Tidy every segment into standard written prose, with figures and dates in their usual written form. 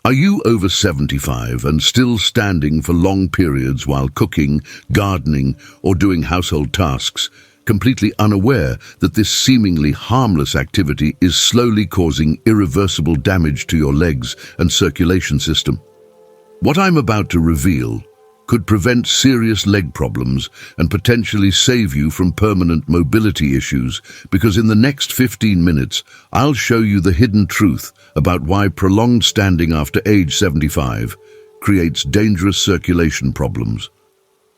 Are you over 75 and still standing for long periods while cooking, gardening, or doing household tasks, completely unaware that this seemingly harmless activity is slowly causing irreversible damage to your legs and circulation system? What I'm about to reveal could prevent serious leg problems and potentially save you from permanent mobility issues, because in the next 15 minutes, I'll show you the hidden truth about why prolonged standing after age 75 creates dangerous circulation problems,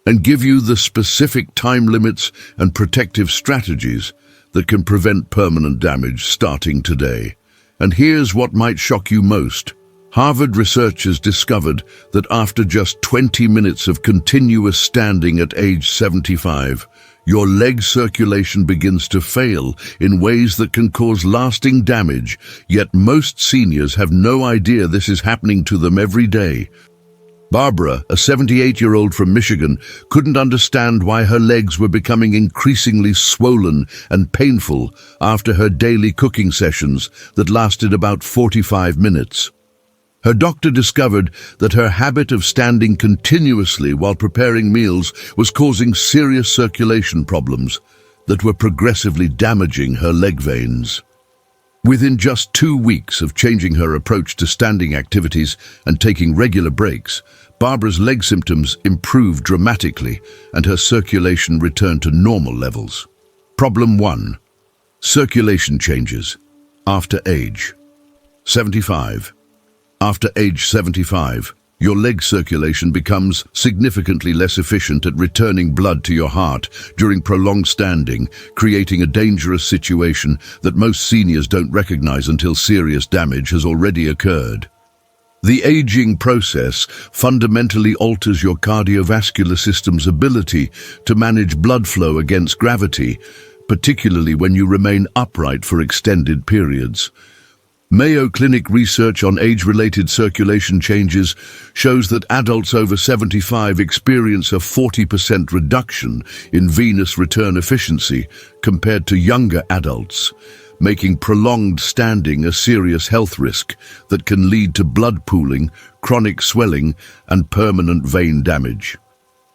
and give you the specific time limits and protective strategies that can prevent permanent damage starting today. And here's what might shock you most. Harvard researchers discovered that after just 20 minutes of continuous standing at age 75, your leg circulation begins to fail in ways that can cause lasting damage, yet most seniors have no idea this is happening to them every day. Barbara, a 78-year-old from Michigan, couldn't understand why her legs were becoming increasingly swollen and painful after her daily cooking sessions that lasted about 45 minutes. Her doctor discovered that her habit of standing continuously while preparing meals was causing serious circulation problems that were progressively damaging her leg veins. Within just 2 weeks of changing her approach to standing activities and taking regular breaks, Barbara's leg symptoms improved dramatically and her circulation returned to normal levels. Problem 1. Circulation changes after age 75. After age 75, your leg circulation becomes significantly less efficient at returning blood to your heart during prolonged standing, creating a dangerous situation that most seniors don't recognize until serious damage has already occurred. The aging process fundamentally alters your cardiovascular system's ability to manage blood flow against gravity, particularly when you remain upright for extended periods. Mayo Clinic research on age-related circulation changes shows that adults over 75 experience a 40% reduction in venous return efficiency compared to younger adults, making prolonged standing a serious health risk that can lead to blood pooling, chronic swelling, and permanent vein damage.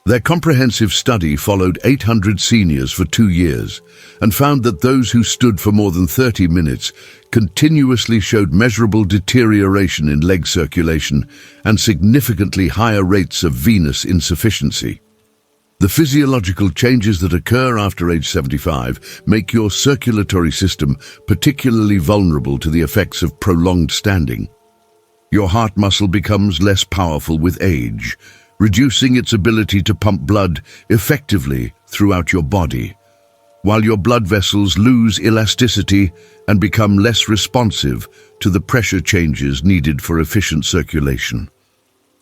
Their comprehensive study followed 800 seniors for 2 years and found that those who stood for more than 30 minutes continuously showed measurable deterioration in leg circulation and significantly higher rates of venous insufficiency. The physiological changes that occur after age 75 make your circulatory system particularly vulnerable to the effects of prolonged standing. Your heart muscle becomes less powerful with age, reducing its ability to pump blood effectively throughout your body, while your blood vessels lose elasticity and become less responsive to the pressure changes needed for efficient circulation.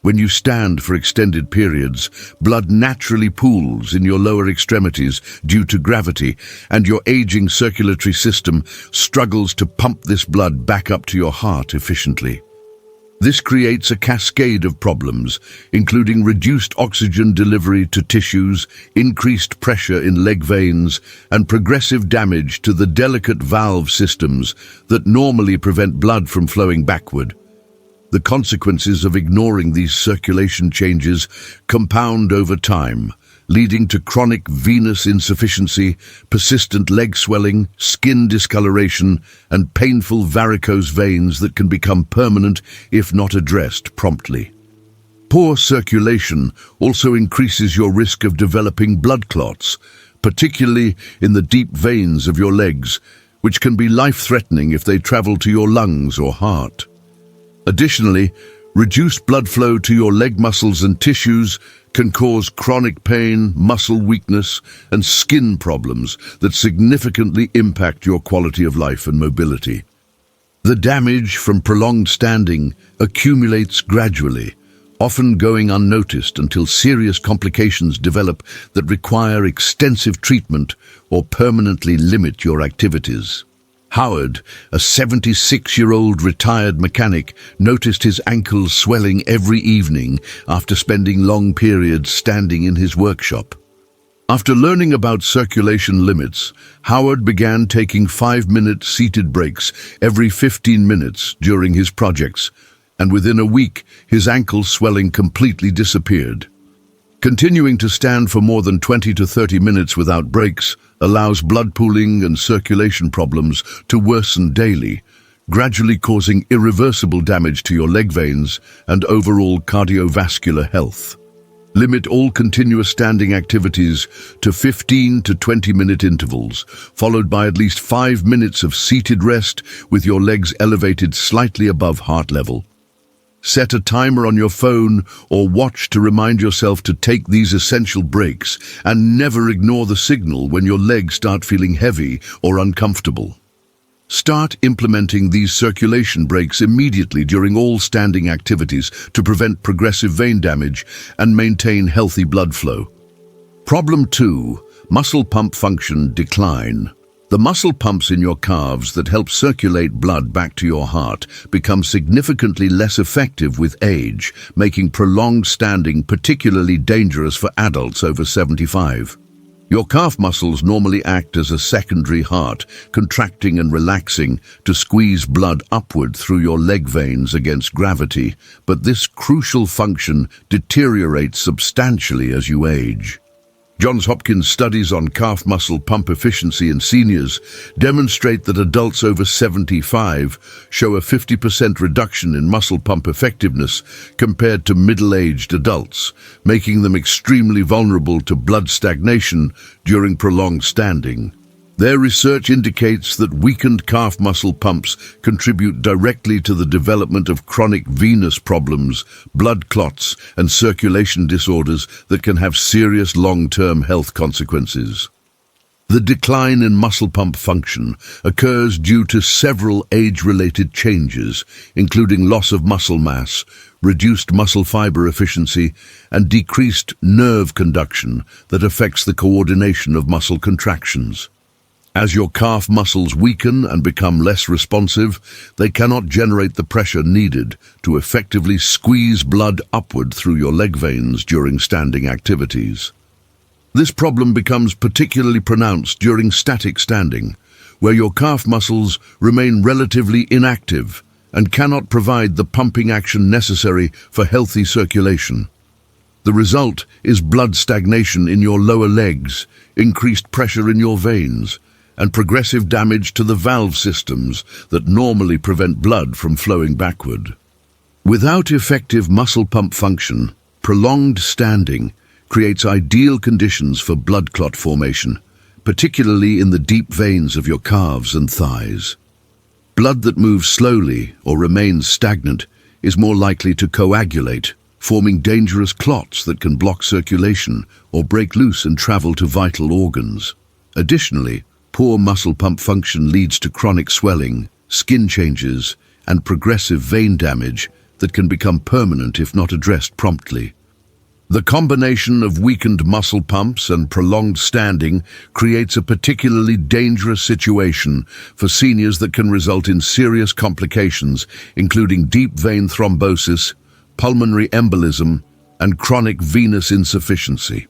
When you stand for extended periods, blood naturally pools in your lower extremities due to gravity, and your aging circulatory system struggles to pump this blood back up to your heart efficiently. This creates a cascade of problems, including reduced oxygen delivery to tissues, increased pressure in leg veins, and progressive damage to the delicate valve systems that normally prevent blood from flowing backward. The consequences of ignoring these circulation changes compound over time, leading to chronic venous insufficiency, persistent leg swelling, skin discoloration, and painful varicose veins that can become permanent if not addressed promptly. Poor circulation also increases your risk of developing blood clots, particularly in the deep veins of your legs, which can be life-threatening if they travel to your lungs or heart. Additionally, reduced blood flow to your leg muscles and tissues can cause chronic pain, muscle weakness, and skin problems that significantly impact your quality of life and mobility. The damage from prolonged standing accumulates gradually, often going unnoticed until serious complications develop that require extensive treatment or permanently limit your activities. Howard, a 76-year-old retired mechanic, noticed his ankles swelling every evening after spending long periods standing in his workshop. After learning about circulation limits, Howard began taking 5-minute seated breaks every 15 minutes during his projects, and within a week, his ankle swelling completely disappeared. Continuing to stand for more than 20 to 30 minutes without breaks allows blood pooling and circulation problems to worsen daily, gradually causing irreversible damage to your leg veins and overall cardiovascular health. Limit all continuous standing activities to 15 to 20-minute intervals, followed by at least 5 minutes of seated rest with your legs elevated slightly above heart level. Set a timer on your phone or watch to remind yourself to take these essential breaks, and never ignore the signal when your legs start feeling heavy or uncomfortable. Start implementing these circulation breaks immediately during all standing activities to prevent progressive vein damage and maintain healthy blood flow. Problem 2. Muscle pump function decline. The muscle pumps in your calves that help circulate blood back to your heart become significantly less effective with age, making prolonged standing particularly dangerous for adults over 75. Your calf muscles normally act as a secondary heart, contracting and relaxing to squeeze blood upward through your leg veins against gravity, but this crucial function deteriorates substantially as you age. Johns Hopkins studies on calf muscle pump efficiency in seniors demonstrate that adults over 75 show a 50% reduction in muscle pump effectiveness compared to middle-aged adults, making them extremely vulnerable to blood stagnation during prolonged standing. Their research indicates that weakened calf muscle pumps contribute directly to the development of chronic venous problems, blood clots, and circulation disorders that can have serious long-term health consequences. The decline in muscle pump function occurs due to several age-related changes, including loss of muscle mass, reduced muscle fiber efficiency, and decreased nerve conduction that affects the coordination of muscle contractions. As your calf muscles weaken and become less responsive, they cannot generate the pressure needed to effectively squeeze blood upward through your leg veins during standing activities. This problem becomes particularly pronounced during static standing, where your calf muscles remain relatively inactive and cannot provide the pumping action necessary for healthy circulation. The result is blood stagnation in your lower legs, increased pressure in your veins, and progressive damage to the valve systems that normally prevent blood from flowing backward. Without effective muscle pump function, prolonged standing creates ideal conditions for blood clot formation, particularly in the deep veins of your calves and thighs. Blood that moves slowly or remains stagnant is more likely to coagulate, forming dangerous clots that can block circulation or break loose and travel to vital organs. Additionally, poor muscle pump function leads to chronic swelling, skin changes, and progressive vein damage that can become permanent if not addressed promptly. The combination of weakened muscle pumps and prolonged standing creates a particularly dangerous situation for seniors that can result in serious complications, including deep vein thrombosis, pulmonary embolism, and chronic venous insufficiency.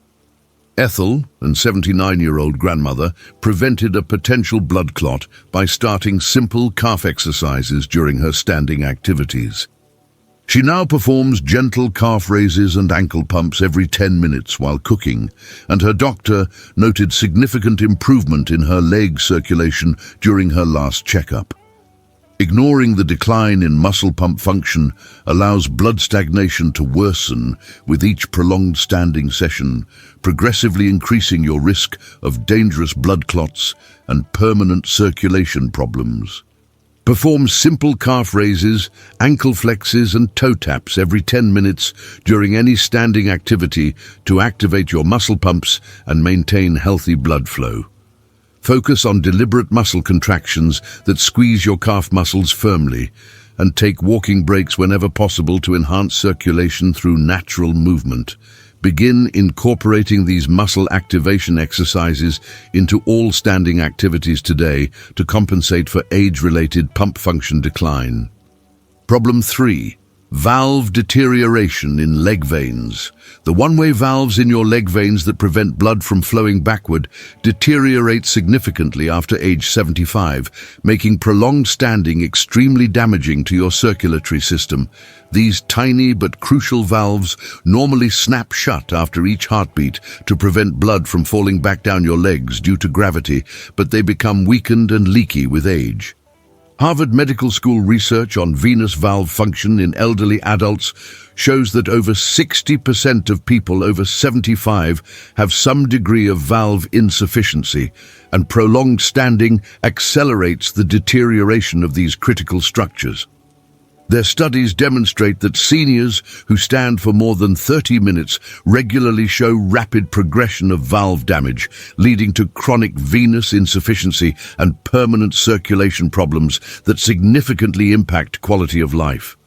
Ethel, a 79-year-old grandmother, prevented a potential blood clot by starting simple calf exercises during her standing activities. She now performs gentle calf raises and ankle pumps every 10 minutes while cooking, and her doctor noted significant improvement in her leg circulation during her last checkup. Ignoring the decline in muscle pump function allows blood stagnation to worsen with each prolonged standing session, progressively increasing your risk of dangerous blood clots and permanent circulation problems. Perform simple calf raises, ankle flexes, and toe taps every 10 minutes during any standing activity to activate your muscle pumps and maintain healthy blood flow. Focus on deliberate muscle contractions that squeeze your calf muscles firmly, and take walking breaks whenever possible to enhance circulation through natural movement. Begin incorporating these muscle activation exercises into all standing activities today to compensate for age-related pump function decline. Problem 3. Valve deterioration in leg veins. The one-way valves in your leg veins that prevent blood from flowing backward deteriorate significantly after age 75, making prolonged standing extremely damaging to your circulatory system. These tiny but crucial valves normally snap shut after each heartbeat to prevent blood from falling back down your legs due to gravity, but they become weakened and leaky with age. Harvard Medical School research on venous valve function in elderly adults shows that over 60% of people over 75 have some degree of valve insufficiency, and prolonged standing accelerates the deterioration of these critical structures. Their studies demonstrate that seniors who stand for more than 30 minutes regularly show rapid progression of valve damage, leading to chronic venous insufficiency and permanent circulation problems that significantly impact quality of life.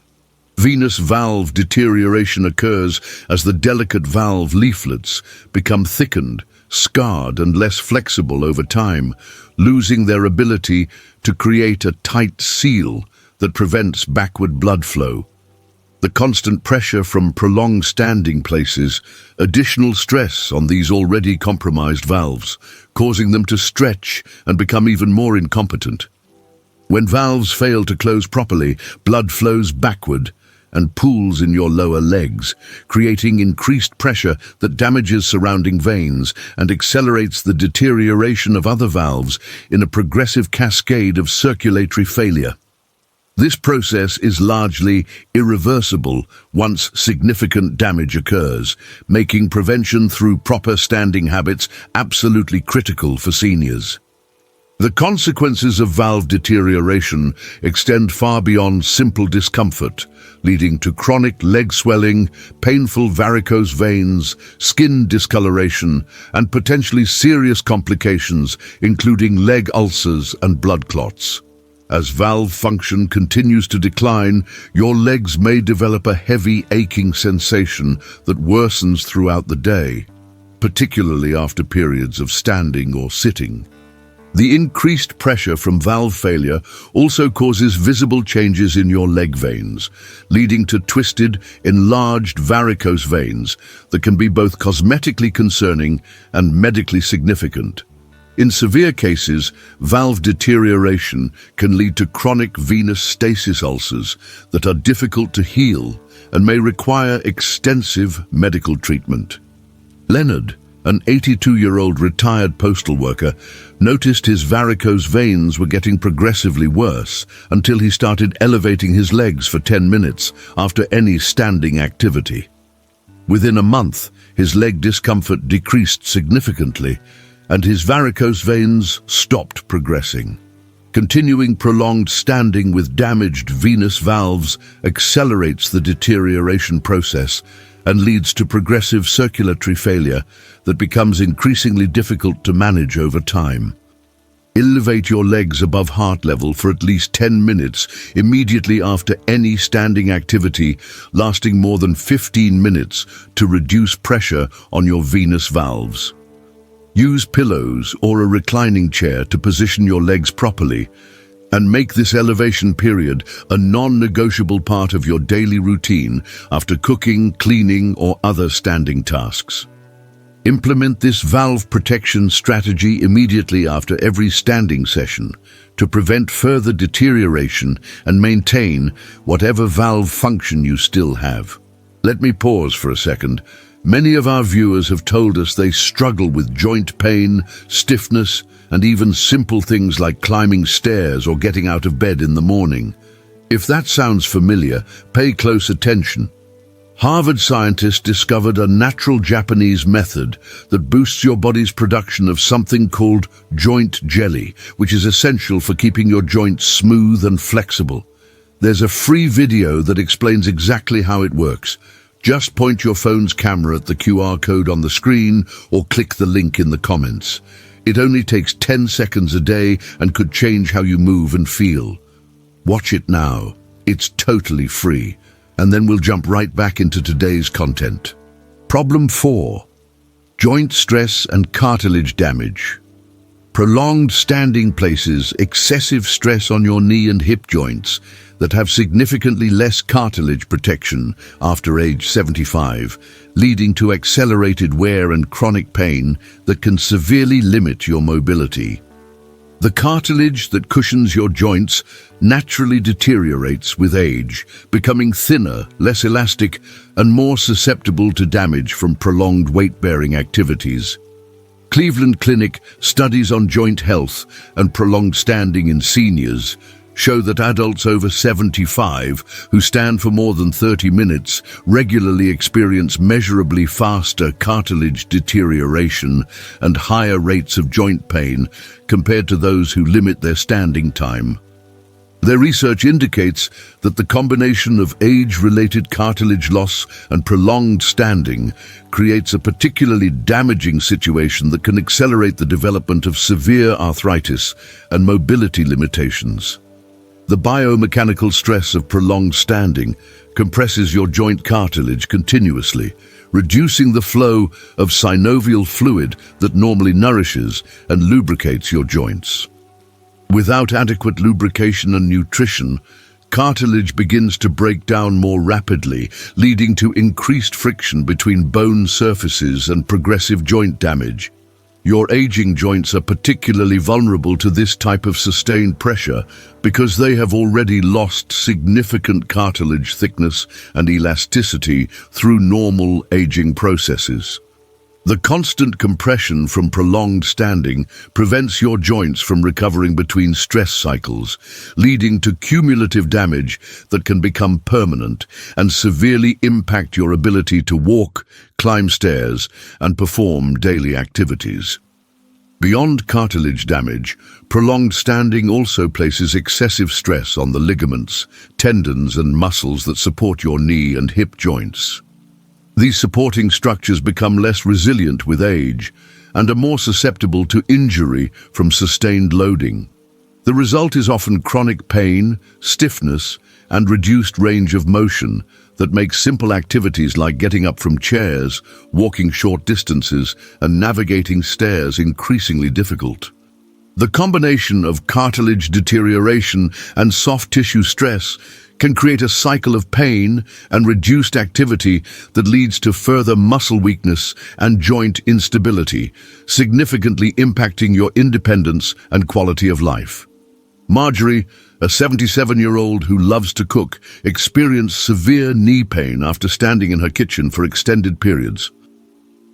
Venous valve deterioration occurs as the delicate valve leaflets become thickened, scarred, and less flexible over time, losing their ability to create a tight seal that prevents backward blood flow. The constant pressure from prolonged standing places additional stress on these already compromised valves, causing them to stretch and become even more incompetent. When valves fail to close properly, blood flows backward and pools in your lower legs, creating increased pressure that damages surrounding veins and accelerates the deterioration of other valves in a progressive cascade of circulatory failure. This process is largely irreversible once significant damage occurs, making prevention through proper standing habits absolutely critical for seniors. The consequences of valve deterioration extend far beyond simple discomfort, leading to chronic leg swelling, painful varicose veins, skin discoloration, and potentially serious complications, including leg ulcers and blood clots. As valve function continues to decline, your legs may develop a heavy, aching sensation that worsens throughout the day, particularly after periods of standing or sitting. The increased pressure from valve failure also causes visible changes in your leg veins, leading to twisted, enlarged varicose veins that can be both cosmetically concerning and medically significant. In severe cases, valve deterioration can lead to chronic venous stasis ulcers that are difficult to heal and may require extensive medical treatment. Leonard, an 82-year-old retired postal worker, noticed his varicose veins were getting progressively worse until he started elevating his legs for 10 minutes after any standing activity. Within a month, his leg discomfort decreased significantly, and his varicose veins stopped progressing. Continuing prolonged standing with damaged venous valves accelerates the deterioration process and leads to progressive circulatory failure that becomes increasingly difficult to manage over time. Elevate your legs above heart level for at least 10 minutes immediately after any standing activity, lasting more than 15 minutes to reduce pressure on your venous valves. Use pillows or a reclining chair to position your legs properly, and make this elevation period a non-negotiable part of your daily routine after cooking, cleaning, or other standing tasks. Implement this valve protection strategy immediately after every standing session to prevent further deterioration and maintain whatever valve function you still have. Let me pause for a second. Many of our viewers have told us they struggle with joint pain, stiffness, and even simple things like climbing stairs or getting out of bed in the morning. If that sounds familiar, pay close attention. Harvard scientists discovered a natural Japanese method that boosts your body's production of something called joint jelly, which is essential for keeping your joints smooth and flexible. There's a free video that explains exactly how it works. Just point your phone's camera at the QR code on the screen or click the link in the comments. It only takes 10 seconds a day and could change how you move and feel. Watch it now. It's totally free. And then we'll jump right back into today's content. Problem 4. Joint stress and cartilage damage. Prolonged standing places excessive stress on your knee and hip joints that have significantly less cartilage protection after age 75, leading to accelerated wear and chronic pain that can severely limit your mobility. The cartilage that cushions your joints naturally deteriorates with age, becoming thinner, less elastic, and more susceptible to damage from prolonged weight-bearing activities. Cleveland Clinic studies on joint health and prolonged standing in seniors show that adults over 75 who stand for more than 30 minutes regularly experience measurably faster cartilage deterioration and higher rates of joint pain compared to those who limit their standing time. Their research indicates that the combination of age-related cartilage loss and prolonged standing creates a particularly damaging situation that can accelerate the development of severe arthritis and mobility limitations. The biomechanical stress of prolonged standing compresses your joint cartilage continuously, reducing the flow of synovial fluid that normally nourishes and lubricates your joints. Without adequate lubrication and nutrition, cartilage begins to break down more rapidly, leading to increased friction between bone surfaces and progressive joint damage. Your aging joints are particularly vulnerable to this type of sustained pressure because they have already lost significant cartilage thickness and elasticity through normal aging processes. The constant compression from prolonged standing prevents your joints from recovering between stress cycles, leading to cumulative damage that can become permanent and severely impact your ability to walk, climb stairs, and perform daily activities. Beyond cartilage damage, prolonged standing also places excessive stress on the ligaments, tendons, and muscles that support your knee and hip joints. These supporting structures become less resilient with age and are more susceptible to injury from sustained loading. The result is often chronic pain, stiffness, and reduced range of motion that makes simple activities like getting up from chairs, walking short distances, and navigating stairs increasingly difficult. The combination of cartilage deterioration and soft tissue stress can create a cycle of pain and reduced activity that leads to further muscle weakness and joint instability, significantly impacting your independence and quality of life. Marjorie, a 77-year-old who loves to cook, experienced severe knee pain after standing in her kitchen for extended periods.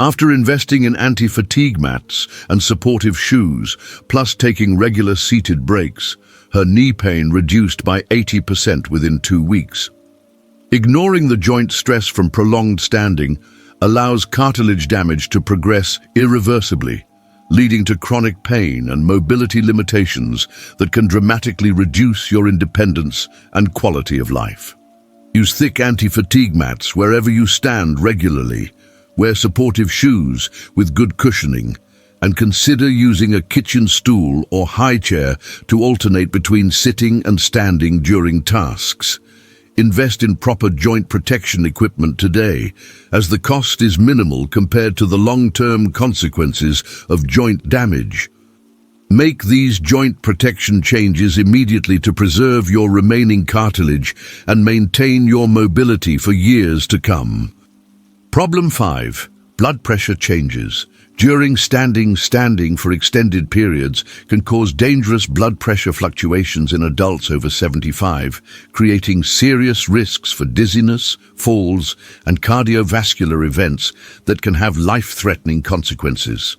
After investing in anti-fatigue mats and supportive shoes, plus taking regular seated breaks, her knee pain reduced by 80% within 2 weeks. Ignoring the joint stress from prolonged standing allows cartilage damage to progress irreversibly, leading to chronic pain and mobility limitations that can dramatically reduce your independence and quality of life. Use thick anti-fatigue mats wherever you stand regularly. Wear supportive shoes with good cushioning, and consider using a kitchen stool or high chair to alternate between sitting and standing during tasks. Invest in proper joint protection equipment today, as the cost is minimal compared to the long-term consequences of joint damage. Make these joint protection changes immediately to preserve your remaining cartilage and maintain your mobility for years to come. Problem 5. Blood pressure changes. During standing for extended periods can cause dangerous blood pressure fluctuations in adults over 75, creating serious risks for dizziness, falls, and cardiovascular events that can have life-threatening consequences.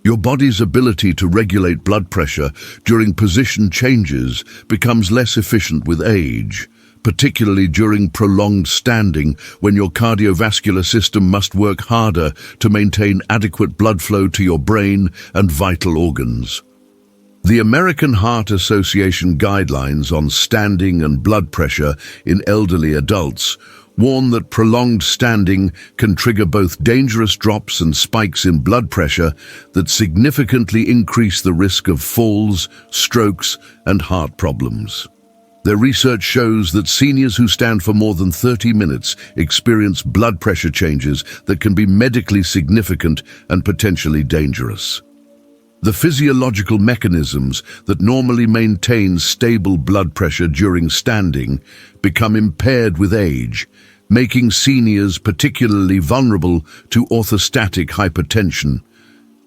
Your body's ability to regulate blood pressure during position changes becomes less efficient with age, particularly during prolonged standing when your cardiovascular system must work harder to maintain adequate blood flow to your brain and vital organs. The American Heart Association guidelines on standing and blood pressure in elderly adults warn that prolonged standing can trigger both dangerous drops and spikes in blood pressure that significantly increase the risk of falls, strokes, and heart problems. Their research shows that seniors who stand for more than 30 minutes experience blood pressure changes that can be medically significant and potentially dangerous. The physiological mechanisms that normally maintain stable blood pressure during standing become impaired with age, making seniors particularly vulnerable to orthostatic hypertension,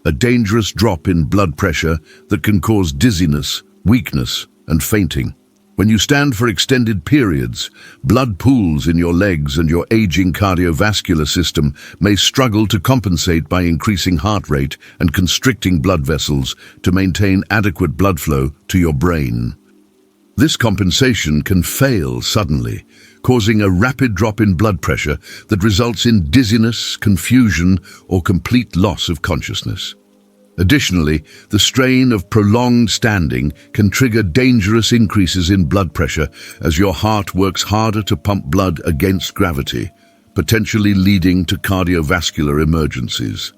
a dangerous drop in blood pressure that can cause dizziness, weakness, and fainting. When you stand for extended periods, blood pools in your legs and your aging cardiovascular system may struggle to compensate by increasing heart rate and constricting blood vessels to maintain adequate blood flow to your brain. This compensation can fail suddenly, causing a rapid drop in blood pressure that results in dizziness, confusion, or complete loss of consciousness. Additionally, the strain of prolonged standing can trigger dangerous increases in blood pressure as your heart works harder to pump blood against gravity, potentially leading to cardiovascular emergencies.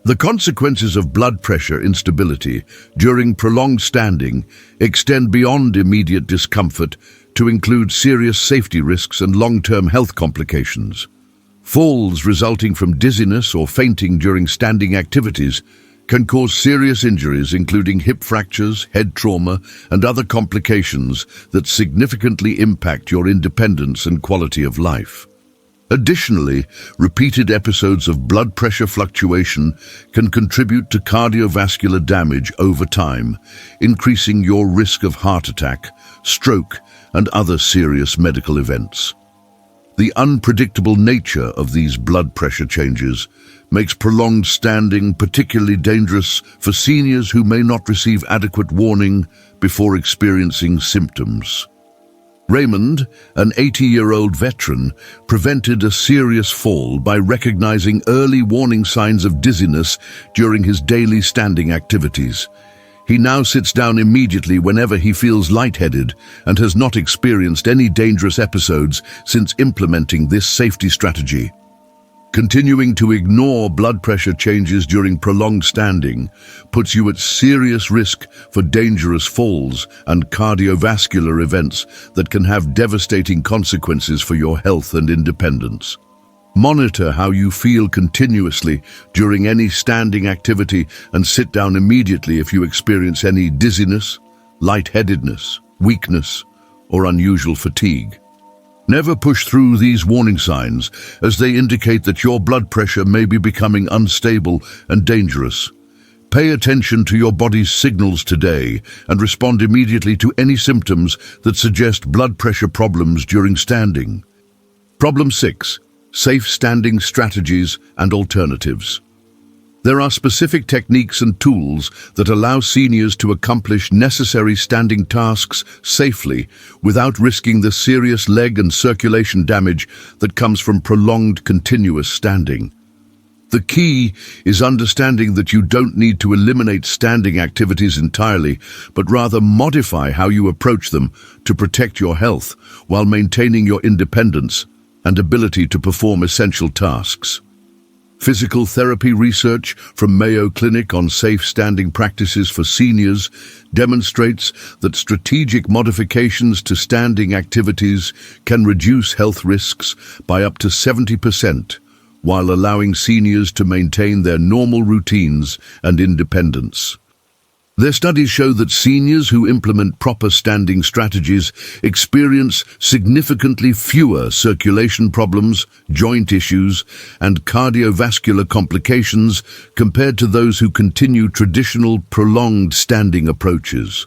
The consequences of blood pressure instability during prolonged standing extend beyond immediate discomfort to include serious safety risks and long-term health complications. Falls resulting from dizziness or fainting during standing activities can cause serious injuries, including hip fractures, head trauma, and other complications that significantly impact your independence and quality of life. Additionally, repeated episodes of blood pressure fluctuation can contribute to cardiovascular damage over time, increasing your risk of heart attack, stroke, and other serious medical events. The unpredictable nature of these blood pressure changes makes prolonged standing particularly dangerous for seniors who may not receive adequate warning before experiencing symptoms. Raymond, an 80-year-old veteran, prevented a serious fall by recognizing early warning signs of dizziness during his daily standing activities. He now sits down immediately whenever he feels lightheaded and has not experienced any dangerous episodes since implementing this safety strategy. Continuing to ignore blood pressure changes during prolonged standing puts you at serious risk for dangerous falls and cardiovascular events that can have devastating consequences for your health and independence. Monitor how you feel continuously during any standing activity and sit down immediately if you experience any dizziness, lightheadedness, weakness, or unusual fatigue. Never push through these warning signs, as they indicate that your blood pressure may be becoming unstable and dangerous. Pay attention to your body's signals today and respond immediately to any symptoms that suggest blood pressure problems during standing. Problem 6. Safe standing strategies and alternatives. There are specific techniques and tools that allow seniors to accomplish necessary standing tasks safely without risking the serious leg and circulation damage that comes from prolonged continuous standing. The key is understanding that you don't need to eliminate standing activities entirely, but rather modify how you approach them to protect your health while maintaining your independence and ability to perform essential tasks. Physical therapy research from Mayo Clinic on safe standing practices for seniors demonstrates that strategic modifications to standing activities can reduce health risks by up to 70%, while allowing seniors to maintain their normal routines and independence. Their studies show that seniors who implement proper standing strategies experience significantly fewer circulation problems, joint issues, and cardiovascular complications compared to those who continue traditional prolonged standing approaches.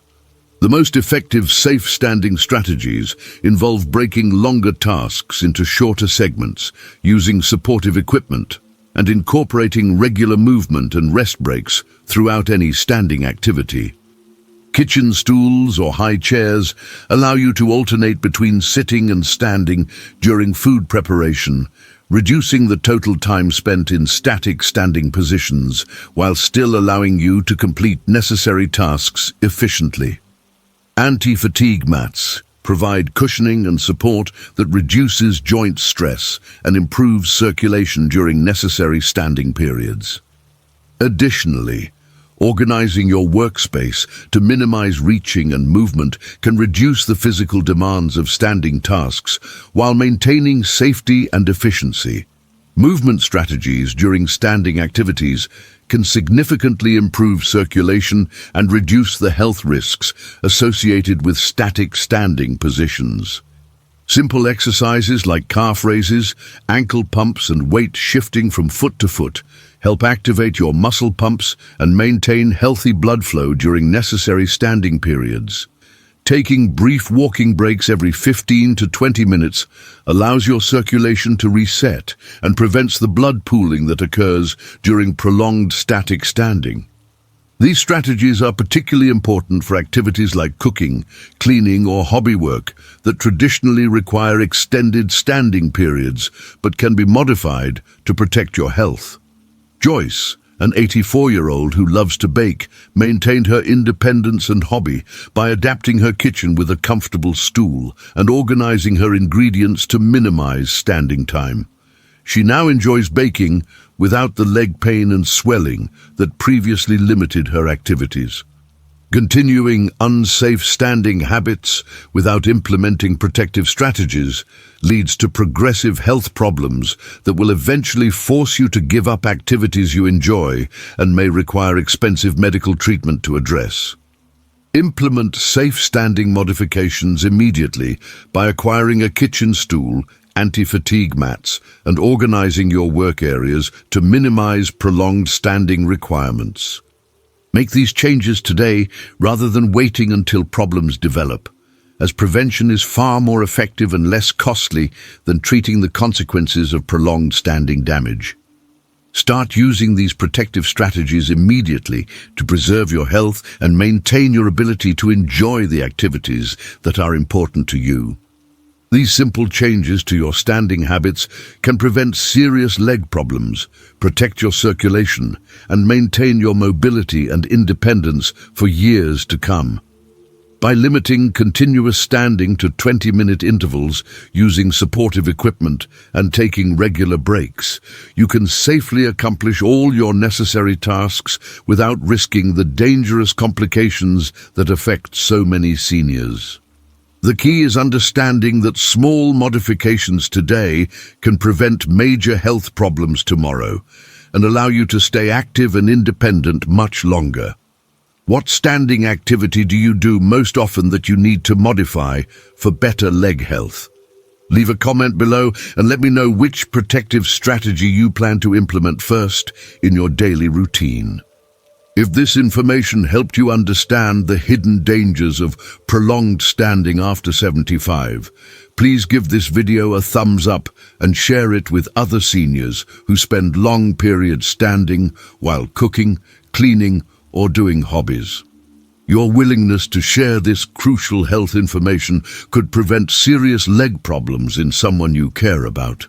The most effective safe standing strategies involve breaking longer tasks into shorter segments, using supportive equipment, and incorporating regular movement and rest breaks throughout any standing activity. Kitchen stools or high chairs allow you to alternate between sitting and standing during food preparation, reducing the total time spent in static standing positions while still allowing you to complete necessary tasks efficiently. Anti-fatigue mats provide cushioning and support that reduces joint stress and improves circulation during necessary standing periods. Additionally, organizing your workspace to minimize reaching and movement can reduce the physical demands of standing tasks while maintaining safety and efficiency. Movement strategies during standing activities can significantly improve circulation and reduce the health risks associated with static standing positions. Simple exercises like calf raises, ankle pumps, and weight shifting from foot to foot help activate your muscle pumps and maintain healthy blood flow during necessary standing periods. Taking brief walking breaks every 15 to 20 minutes allows your circulation to reset and prevents the blood pooling that occurs during prolonged static standing. These strategies are particularly important for activities like cooking, cleaning, or hobby work that traditionally require extended standing periods but can be modified to protect your health. Joyce, an 84-year-old who loves to bake, maintained her independence and hobby by adapting her kitchen with a comfortable stool and organizing her ingredients to minimize standing time. She now enjoys baking without the leg pain and swelling that previously limited her activities. Continuing unsafe standing habits without implementing protective strategies leads to progressive health problems that will eventually force you to give up activities you enjoy and may require expensive medical treatment to address. Implement safe standing modifications immediately by acquiring a kitchen stool, anti-fatigue mats, and organizing your work areas to minimize prolonged standing requirements. Make these changes today rather than waiting until problems develop, as prevention is far more effective and less costly than treating the consequences of prolonged standing damage. Start using these protective strategies immediately to preserve your health and maintain your ability to enjoy the activities that are important to you. These simple changes to your standing habits can prevent serious leg problems, protect your circulation, and maintain your mobility and independence for years to come. By limiting continuous standing to 20-minute intervals, using supportive equipment, and taking regular breaks, you can safely accomplish all your necessary tasks without risking the dangerous complications that affect so many seniors. The key is understanding that small modifications today can prevent major health problems tomorrow and allow you to stay active and independent much longer. What standing activity do you do most often that you need to modify for better leg health? Leave a comment below and let me know which protective strategy you plan to implement first in your daily routine. If this information helped you understand the hidden dangers of prolonged standing after 75, please give this video a thumbs up and share it with other seniors who spend long periods standing while cooking, cleaning, or doing hobbies. Your willingness to share this crucial health information could prevent serious leg problems in someone you care about.